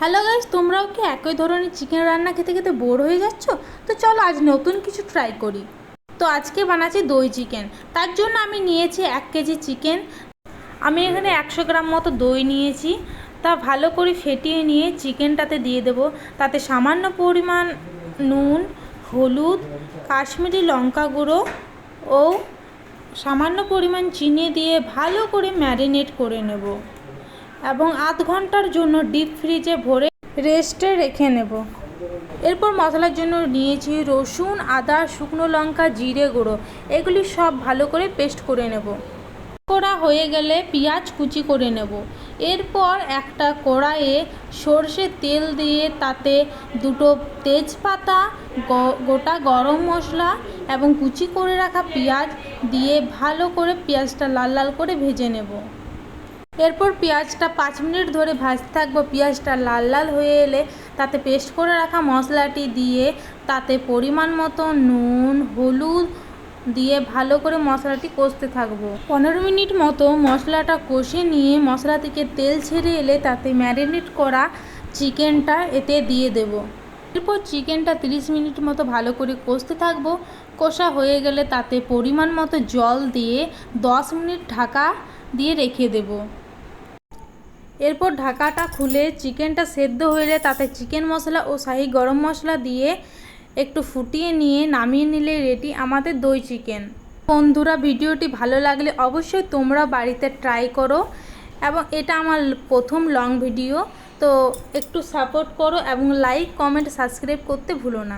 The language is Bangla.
হ্যালো গাইস, তোমরাও কি একই ধরনের চিকেন রান্না খেতে খেতে বোর হয়ে যাচ্ছ? তো চলো আজ নতুন কিছু ট্রাই করি। তো আজকে বানাচ্ছি দই চিকেন। তার জন্য আমি নিয়েছি 1 কেজি চিকেন। আমি এখানে 100 গ্রাম মতো দই নিয়েছি। তা ভালো করে ফেটিয়ে নিয়ে চিকেনটাতে দিয়ে দেব। তাতে সামান্য পরিমাণ নুন, হলুদ, কাশ্মীরি লঙ্কা গুঁড়ো ও সামান্য পরিমাণ চিনি দিয়ে ভালো করে ম্যারিনেট করে নেব এবং আধ ঘন্টার জন্য ডিপ ফ্রিজে ভরে রেস্টে রেখে নেব। এরপর মশলার জন্য নিয়েছি রসুন, আদা, শুকনো লঙ্কা, জিরে গুঁড়ো। এগুলি সব ভালো করে পেস্ট করে নেব। করা হয়ে গেলে পেঁয়াজ কুচি করে নেব। এরপর একটা কড়াইয়ে সরষের তেল দিয়ে তাতে দুটো তেজপাতা, গোটা গরম মশলা এবং কুচি করে রাখা পেঁয়াজ দিয়ে ভালো করে পেঁয়াজটা লাল লাল করে ভেজে নেব। এরপর পেঁয়াজটা 5 মিনিট ধরে ভাজতে থাকবো। পেঁয়াজটা লাল লাল হয়ে এলে তাতে পেস্ট করে রাখা মশলাটি দিয়ে তাতে পরিমাণ মতো নুন, হলুদ দিয়ে ভালো করে মশলাটি কষতে থাকবো। 15 মিনিট মতো মশলাটা কষে নিয়ে মশলা থেকে তেল ছেড়ে এলে তাতে ম্যারিনেট করা চিকেনটা এতে দিয়ে দেব। এরপর চিকেনটা 30 মিনিট মতো ভালো করে কষতে থাকবো। কষা হয়ে গেলে তাতে পরিমাণ মতো জল দিয়ে 10 মিনিট ঢাকা দিয়ে রেখে দেব। এরপর ঢাকাটা খুলে চিকেনটা সেদ্ধ হয়ে তাতে চিকেন মশলা ও শাহি গরম মশলা দিয়ে একটু ফুটিয়ে নিয়ে নামিয়ে নিলে রেডি আমাদের দই চিকেন। বন্ধুরা, ভিডিওটি ভালো লাগলে অবশ্যই তোমরা বাড়িতে ট্রাই করো এবং এটা আমার প্রথম লং ভিডিও, তো একটু সাপোর্ট করো এবং লাইক, কমেন্ট, সাবস্ক্রাইব করতে ভুলো না।